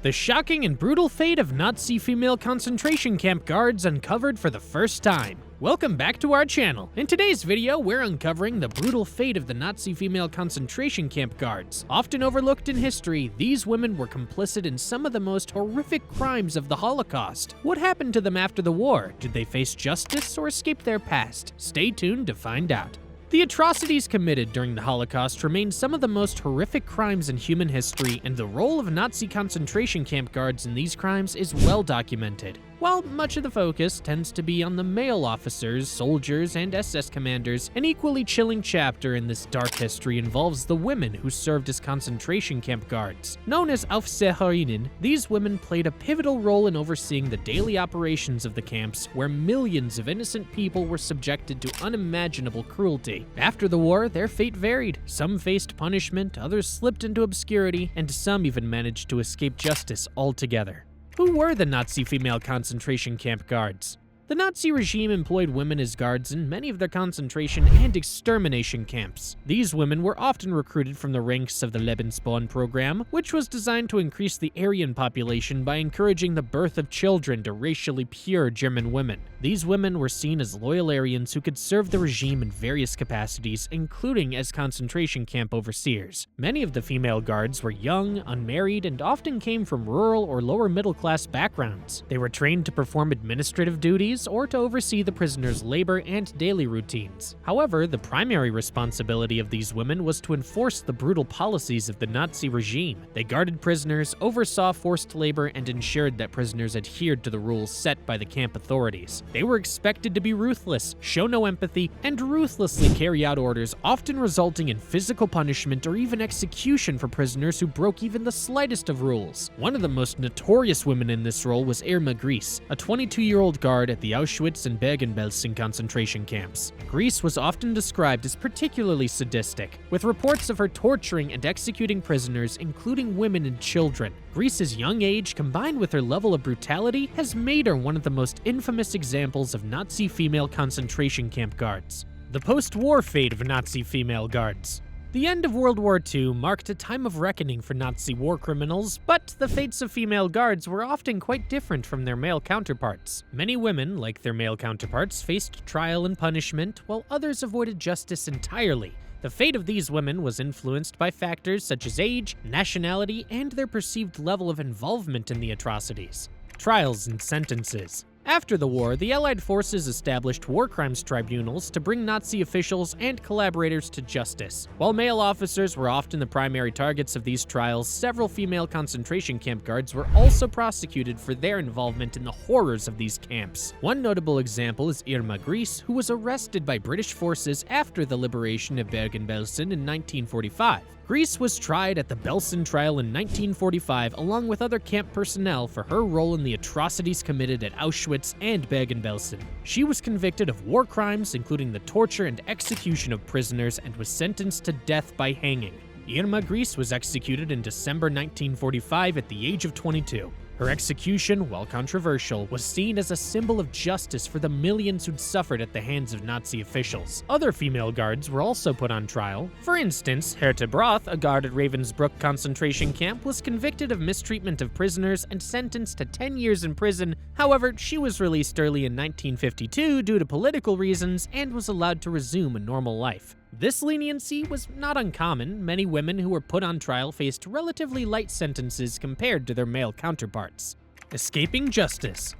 The shocking and brutal fate of Nazi female concentration camp guards uncovered for the first time. Welcome back to our channel. In today's video, we're uncovering the brutal fate of the Nazi female concentration camp guards. Often overlooked in history, these women were complicit in some of the most horrific crimes of the Holocaust. What happened to them after the war? Did they face justice or escape their past? Stay tuned to find out. The atrocities committed during the Holocaust remain some of the most horrific crimes in human history, and the role of Nazi concentration camp guards in these crimes is well documented. While much of the focus tends to be on the male officers, soldiers, and SS commanders, an equally chilling chapter in this dark history involves the women who served as concentration camp guards. Known as Aufseherinnen, these women played a pivotal role in overseeing the daily operations of the camps, where millions of innocent people were subjected to unimaginable cruelty. After the war, their fate varied. Some faced punishment, others slipped into obscurity, and some even managed to escape justice altogether. Who were the Nazi female concentration camp guards? The Nazi regime employed women as guards in many of their concentration and extermination camps. These women were often recruited from the ranks of the Lebensborn program, which was designed to increase the Aryan population by encouraging the birth of children to racially pure German women. These women were seen as loyal Aryans who could serve the regime in various capacities, including as concentration camp overseers. Many of the female guards were young, unmarried, and often came from rural or lower middle class backgrounds. They were trained to perform administrative duties or to oversee the prisoners' labor and daily routines. However, the primary responsibility of these women was to enforce the brutal policies of the Nazi regime. They guarded prisoners, oversaw forced labor, and ensured that prisoners adhered to the rules set by the camp authorities. They were expected to be ruthless, show no empathy, and ruthlessly carry out orders, often resulting in physical punishment or even execution for prisoners who broke even the slightest of rules. One of the most notorious women in this role was Irma Gries, a 22-year-old guard at the Auschwitz and Bergen-Belsen concentration camps. Gries was often described as particularly sadistic, with reports of her torturing and executing prisoners, including women and children. Gries's young age, combined with her level of brutality, has made her one of the most infamous examples of Nazi female concentration camp guards. The post-war fate of Nazi female guards. The end of World War II marked a time of reckoning for Nazi war criminals, but the fates of female guards were often quite different from their male counterparts. Many women, like their male counterparts, faced trial and punishment, while others avoided justice entirely. The fate of these women was influenced by factors such as age, nationality, and their perceived level of involvement in the atrocities. Trials and sentences. After the war, the Allied forces established war crimes tribunals to bring Nazi officials and collaborators to justice. While male officers were often the primary targets of these trials, several female concentration camp guards were also prosecuted for their involvement in the horrors of these camps. One notable example is Irma Gries, who was arrested by British forces after the liberation of Bergen-Belsen in 1945. Gries was tried at the Belsen trial in 1945 along with other camp personnel for her role in the atrocities committed at Auschwitz and Bergen-Belsen. She was convicted of war crimes, including the torture and execution of prisoners, and was sentenced to death by hanging. Irma Gries was executed in December 1945 at the age of 22. Her execution, while controversial, was seen as a symbol of justice for the millions who'd suffered at the hands of Nazi officials. Other female guards were also put on trial. For instance, Herta Broth, a guard at Ravensbrück concentration camp, was convicted of mistreatment of prisoners and sentenced to 10 years in prison. However, she was released early in 1952 due to political reasons and was allowed to resume a normal life. This leniency was not uncommon. Many women who were put on trial faced relatively light sentences compared to their male counterparts. Escaping justice.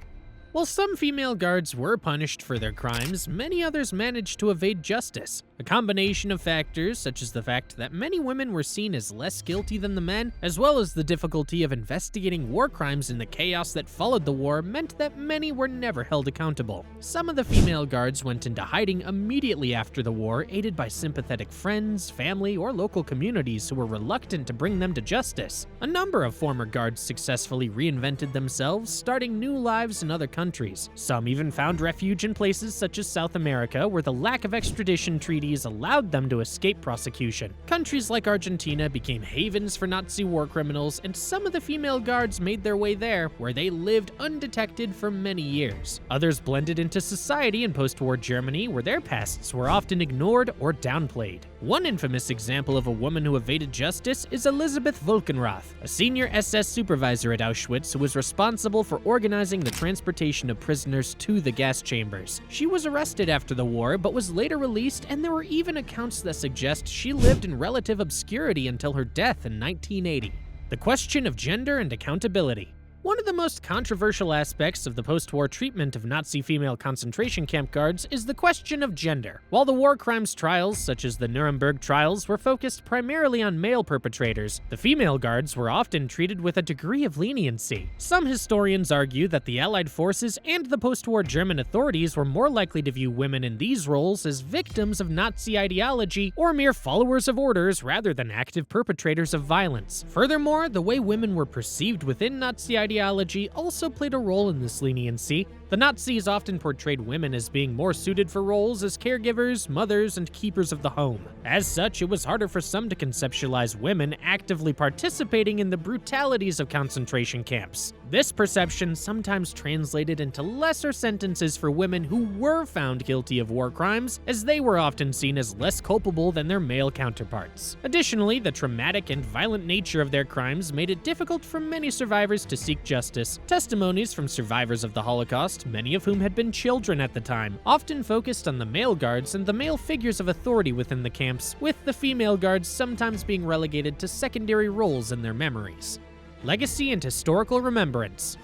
While some female guards were punished for their crimes, many others managed to evade justice. A combination of factors, such as the fact that many women were seen as less guilty than the men, as well as the difficulty of investigating war crimes in the chaos that followed the war, meant that many were never held accountable. Some of the female guards went into hiding immediately after the war, aided by sympathetic friends, family, or local communities who were reluctant to bring them to justice. A number of former guards successfully reinvented themselves, starting new lives in other countries. Some even found refuge in places such as South America, where the lack of extradition treaties allowed them to escape prosecution. Countries like Argentina became havens for Nazi war criminals, and some of the female guards made their way there, where they lived undetected for many years. Others blended into society in post-war Germany, where their pasts were often ignored or downplayed. One infamous example of a woman who evaded justice is Elisabeth Volkenrath, a senior SS supervisor at Auschwitz who was responsible for organizing the transportation of prisoners to the gas chambers. She was arrested after the war, but was later released, and there were even accounts that suggest she lived in relative obscurity until her death in 1980. The question of gender and accountability. One of the most controversial aspects of the post-war treatment of Nazi female concentration camp guards is the question of gender. While the war crimes trials, such as the Nuremberg trials, were focused primarily on male perpetrators, the female guards were often treated with a degree of leniency. Some historians argue that the Allied forces and the post-war German authorities were more likely to view women in these roles as victims of Nazi ideology or mere followers of orders rather than active perpetrators of violence. Furthermore, the way women were perceived within Nazi ideology also played a role in this leniency. The Nazis often portrayed women as being more suited for roles as caregivers, mothers, and keepers of the home. As such, it was harder for some to conceptualize women actively participating in the brutalities of concentration camps. This perception sometimes translated into lesser sentences for women who were found guilty of war crimes, as they were often seen as less culpable than their male counterparts. Additionally, the traumatic and violent nature of their crimes made it difficult for many survivors to seek justice. Testimonies from survivors of the Holocaust, many of whom had been children at the time, often focused on the male guards and the male figures of authority within the camps, with the female guards sometimes being relegated to secondary roles in their memories. Legacy and historical remembrance.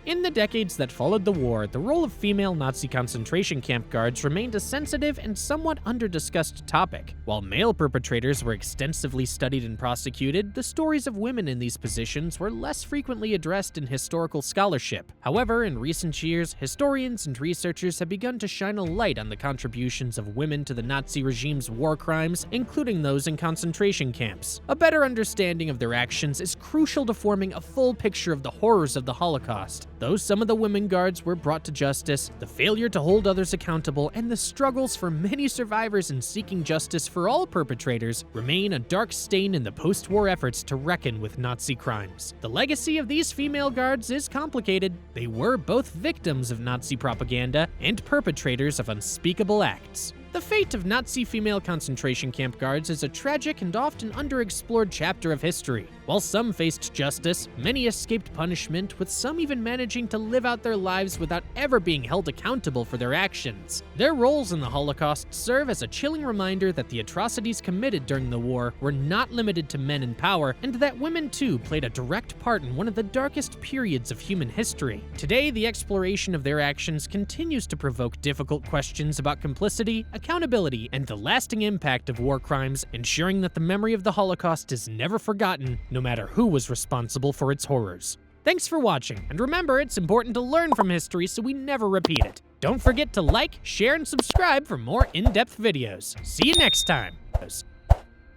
In the decades that followed the war, the role of female Nazi concentration camp guards remained a sensitive and somewhat under-discussed topic. While male perpetrators were extensively studied and prosecuted, the stories of women in these positions were less frequently addressed in historical scholarship. However, in recent years, historians and researchers have begun to shine a light on the contributions of women to the Nazi regime's war crimes, including those in concentration camps. A better understanding of their actions is crucial to forming a full picture of the horrors of the Holocaust. Though some of the women guards were brought to justice, the failure to hold others accountable and the struggles for many survivors in seeking justice for all perpetrators remain a dark stain in the post-war efforts to reckon with Nazi crimes. The legacy of these female guards is complicated. They were both victims of Nazi propaganda and perpetrators of unspeakable acts. The fate of Nazi female concentration camp guards is a tragic and often underexplored chapter of history. While some faced justice, many escaped punishment, with some even managing to live out their lives without ever being held accountable for their actions. Their roles in the Holocaust serve as a chilling reminder that the atrocities committed during the war were not limited to men in power, and that women too played a direct part in one of the darkest periods of human history. Today, the exploration of their actions continues to provoke difficult questions about complicity, accountability, and the lasting impact of war crimes, ensuring that the memory of the Holocaust is never forgotten, no matter who was responsible for its horrors. Thanks for watching, and remember, it's important to learn from history so we never repeat it. Don't forget to like, share, and subscribe for more in-depth videos. See you next time.